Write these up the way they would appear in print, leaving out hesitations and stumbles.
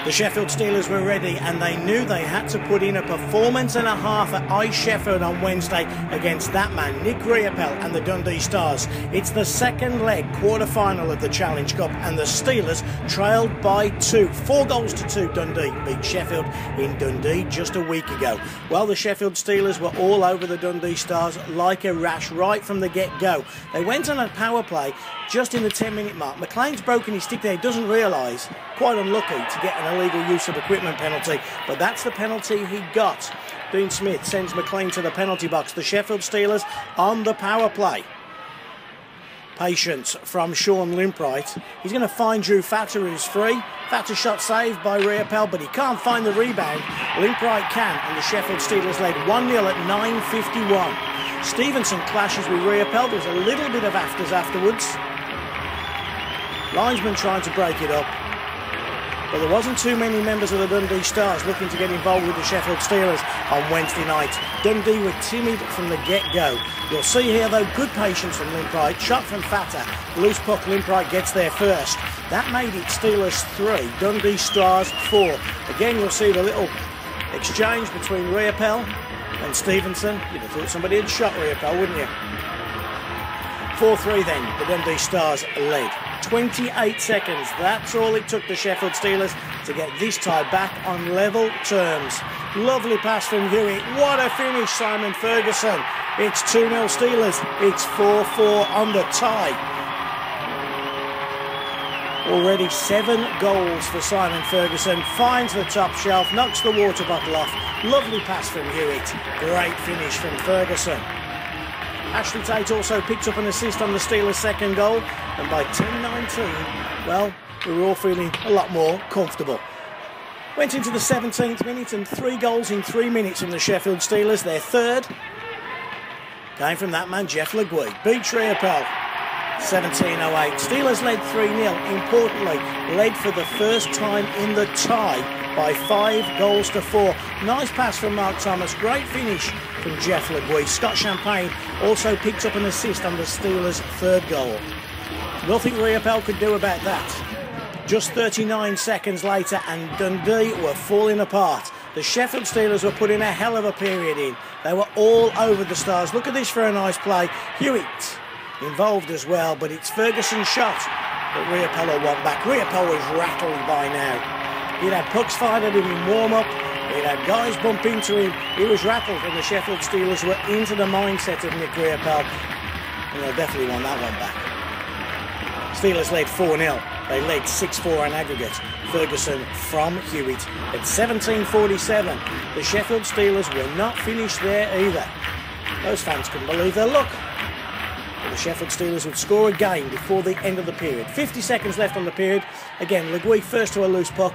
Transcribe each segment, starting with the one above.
The Sheffield Steelers were ready and they knew they had to put in a performance and a half at iceSheffield on Wednesday against that man, Nick Riopel and the Dundee Stars. It's the second leg quarter-final of the Challenge Cup and the Steelers trailed by 2. 4 goals to 2. Dundee beat Sheffield in Dundee just a week ago. Well, the Sheffield Steelers were all over the Dundee Stars like a rash right from the get-go. They went on a power play just in the 10-minute mark. McLean's broken his stick there. He doesn't realise, quite unlucky, to get an illegal use of equipment penalty, but that's the penalty he got. Dean Smith sends McLean to the penalty box. The Sheffield Steelers on the power play. Patience from Sean Limpright. He's going to find Drew Fatter, who's free. Fatter shot saved by Riopel, but he can't find the rebound. Limpright can, and the Sheffield Steelers led 1-0 at 9:51. Stevenson clashes with Riopel. There's a little bit of afters afterwards. Linesman trying to break it up. But there wasn't too many members of the Dundee Stars looking to get involved with the Sheffield Steelers on Wednesday night. Dundee were timid from the get-go. You'll see here, though, good patience from Limpright. Shot from Fatter. Loose puck, Limpright gets there first. That made it Steelers 3, Dundee Stars 4. Again, you'll see the little exchange between Riopel and Stevenson. You'd have thought somebody had shot Riopel, wouldn't you? 4-3 then, the Dundee Stars led. 28 seconds, that's all it took the Sheffield Steelers to get this tie back on level terms. Lovely pass from Hewitt. What a finish, Simon Ferguson. It's 2-0 Steelers. It's 4-4 on the tie. Already 7 goals for Simon Ferguson. Finds the top shelf, knocks the water bottle off. Lovely pass from Hewitt. Great finish from Ferguson. Ashley Tate also picked up an assist on the Steelers' second goal, and by 10:19, well, we were all feeling a lot more comfortable. Went into the 17th minute and 3 goals in 3 minutes from the Sheffield Steelers. Their third came from that man, Jeff Legui. Beat Riopel. 17:08. Steelers led 3-0. Importantly, led for the first time in the tie by 5 goals to 4. Nice pass from Mark Thomas. Great finish from Jeff Legui. Scott Champagne also picked up an assist on the Steelers' third goal. Nothing Riopel could do about that. Just 39 seconds later and Dundee were falling apart. The Sheffield Steelers were putting a hell of a period in. They were all over the Stars. Look at this for a nice play. Hewitt involved as well, but it's Ferguson's shot that Riopel will want back. Riopel was rattled by now. He'd had pucks fired at him in warm-up. He'd had guys bump into him. He was rattled, and the Sheffield Steelers were into the mindset of Nick Riopel. And they'll definitely want that one back. Steelers led 4-0. They led 6-4 on aggregate. Ferguson from Hewitt. At 17:47, the Sheffield Steelers were not finished there either. Those fans couldn't believe their luck. The Sheffield Steelers would score again before the end of the period. 50 seconds left on the period. Again, Legui first to a loose puck.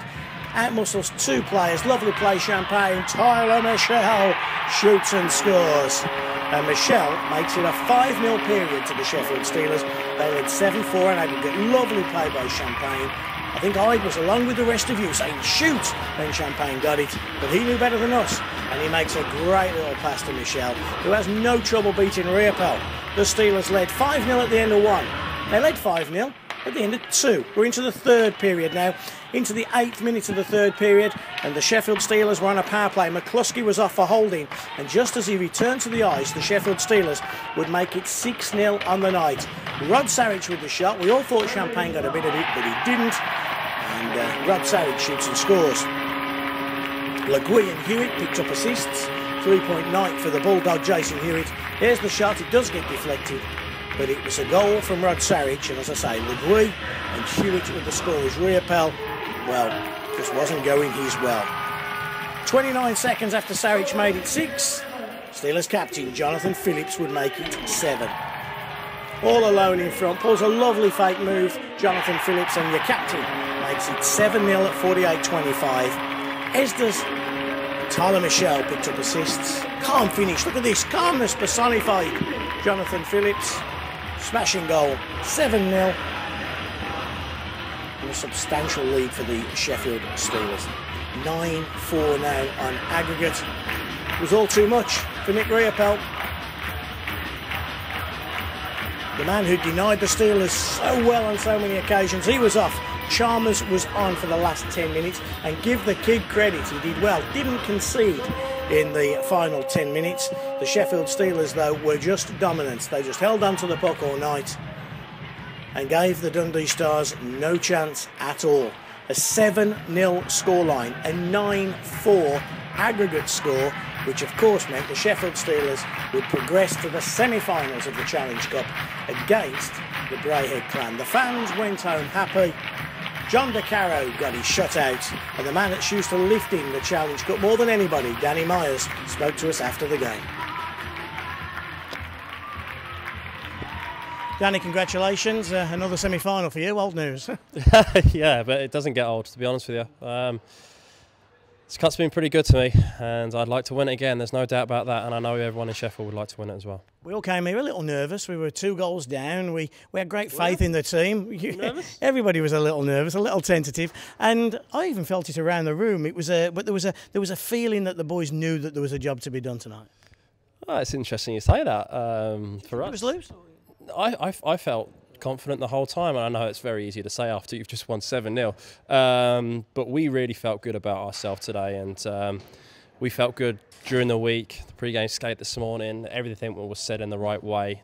Outmuscles 2 players. Lovely play, Champagne. Tyler Michelle shoots and scores. And Michelle makes it a 5-0 period to the Sheffield Steelers. They led 7-4 on aggregate. Lovely play by Champagne. I think Hyde was along with the rest of you saying shoot when Champagne got it, but he knew better than us, and he makes a great little pass to Michelle, who has no trouble beating Riopel. The Steelers led 5-0 at the end of 1. They led 5-0 at the end of 2. We're into the third period now, into the 8th minute of the third period, and the Sheffield Steelers were on a power play. McCluskey was off for holding, and just as he returned to the ice, the Sheffield Steelers would make it 6-0 on the night. Rod Sarich with the shot. We all thought Champagne got a bit of it, but he didn't. And Rod Sarich shoots and scores. Legui and Hewitt picked up assists. 3-point night for the Bulldog Jason Hewitt. Here's the shot. It does get deflected, but it was a goal from Rod Sarich. And as I say, Legui and Hewitt with the scores. Riopel, well, just wasn't going his well. 29 seconds after Sarich made it 6, Steelers captain Jonathan Phillips would make it 7. All alone in front, pulls a lovely fake move, Jonathan Phillips, and your captain makes it 7-0 at 48:25. Esda's Tyler Michelle picked up assists. Calm finish, look at this, calmness personified. Jonathan Phillips, smashing goal, 7-0. And a substantial lead for the Sheffield Steelers. 9-4 now on aggregate. It was all too much for Nick Riopel. The man who denied the Steelers so well on so many occasions, he was off. Chalmers was on for the last 10 minutes, and give the kid credit, he did well. Didn't concede in the final 10 minutes. The Sheffield Steelers, though, were just dominant. They just held on to the puck all night and gave the Dundee Stars no chance at all. A 7-0 scoreline, a 9-4 aggregate score, which of course meant the Sheffield Steelers would progress to the semi-finals of the Challenge Cup against the Braehead clan. The fans went home happy. John DeCaro got his shutout, and the man that's used to lifting the Challenge Cup more than anybody, Danny Meyers, spoke to us after the game. Danny, congratulations. Another semi-final for you. Old news. Yeah, but it doesn't get old, to be honest with you. This cup's been pretty good to me, and I'd like to win it again. There's no doubt about that, and I know everyone in Sheffield would like to win it as well. We all came here a little nervous. We were 2 goals down. We had great faith in the team. Nervous? Everybody was a little nervous, a little tentative, and I even felt it around the room. It was but there was a feeling that the boys knew that there was a job to be done tonight. Oh, it's interesting you say that. For us, it was loose. I felt confident the whole time, and I know it's very easy to say after you've just won 7-0, but we really felt good about ourselves today, and we felt good during the week. The pre-game skate this morning, everything was said in the right way.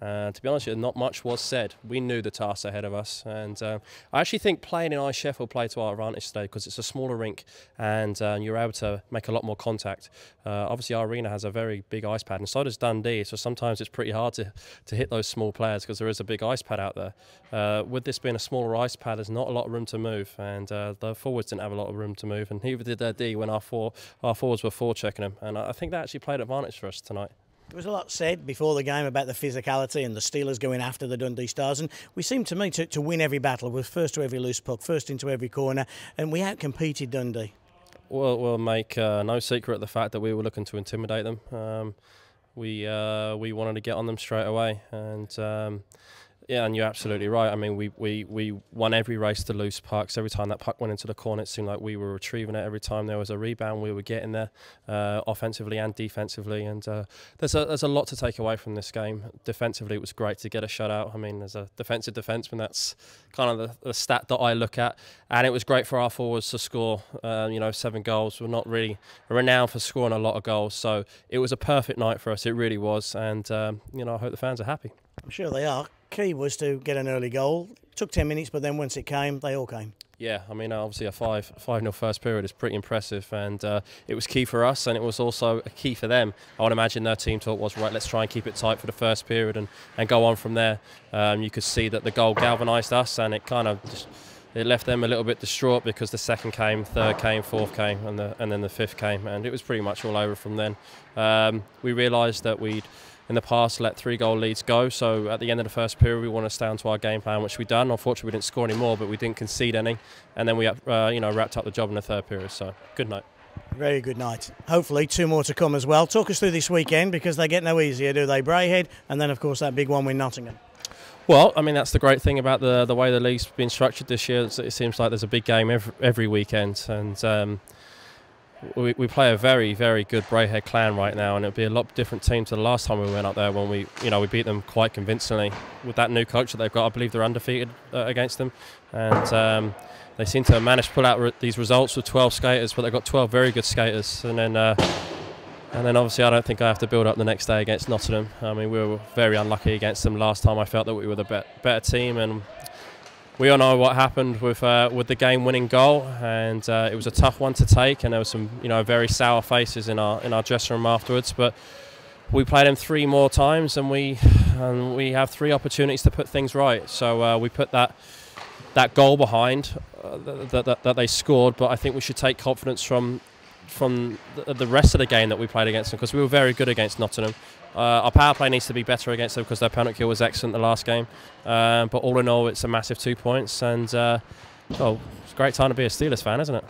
To be honest with you, not much was said. We knew the task ahead of us, and I actually think playing in iceSheffield played to our advantage today because it's a smaller rink, and you're able to make a lot more contact. Obviously, our arena has a very big ice pad, and so does Dundee, so sometimes it's pretty hard to hit those small players because there is a big ice pad out there. With this being a smaller ice pad, there's not a lot of room to move, and the forwards didn't have a lot of room to move, and neither did their D when our forwards were forechecking them, and I think that actually played advantage for us tonight. There was a lot said before the game about the physicality and the Steelers going after the Dundee Stars, and we seemed to me to win every battle. We were first to every loose puck, first into every corner, and we outcompeted Dundee. Well, we'll make no secret of the fact that we were looking to intimidate them. We wanted to get on them straight away, and yeah, and you're absolutely right. I mean, we won every race to loose pucks. Every time that puck went into the corner, it seemed like we were retrieving it. Every time there was a rebound, we were getting there, offensively and defensively. And there's a lot to take away from this game. Defensively, it was great to get a shutout. I mean, as a defensive defenseman, that's kind of the stat that I look at. And it was great for our forwards to score, 7 goals. We're not really renowned for scoring a lot of goals. So it was a perfect night for us. It really was. And, I hope the fans are happy. I'm sure they are. Key was to get an early goal. It took 10 minutes, but then once it came, they all came. Yeah, I mean, obviously a 5-0 first period is pretty impressive, and it was key for us, and it was also a key for them. I would imagine their team talk was, right, let's try and keep it tight for the first period and go on from there. You could see that the goal galvanised us, and it kind of it left them a little bit distraught because the second came, third came, fourth came, and then the fifth came, and it was pretty much all over from then. We realised that we'd in the past let 3-goal leads go, so at the end of the first period we want to stay onto our game plan, which we done. Unfortunately, we didn't score any more, but we didn't concede any, and then we wrapped up the job in the third period. So good night. Very good night. Hopefully 2 more to come as well. Talk us through this weekend, because they get no easier, do they? Braehead, and then of course that big one with Nottingham. Well, I mean, that's the great thing about the way the league's been structured this year. It seems like there's a big game every weekend, and we play a very, very good Braehead clan right now, and it'll be a lot different team to the last time we went up there when we beat them quite convincingly. With that new coach that they've got, I believe they're undefeated against them, and they seem to have managed to pull out these results with 12 skaters, but they've got 12 very good skaters, and then obviously I don't think I have to build up the next day against Nottingham. I mean, we were very unlucky against them last time. I felt that we were the better team, and we all know what happened with the game-winning goal, and it was a tough one to take, and there were some very sour faces in our dressing room afterwards. But we played them 3 more times, and we have 3 opportunities to put things right. So we put that goal behind that they scored, but I think we should take confidence from the rest of the game that we played against them, because we were very good against Nottingham. Our power play needs to be better against them because their penalty kill was excellent the last game. But all in all, it's a massive 2 points, and it's a great time to be a Steelers fan, isn't it?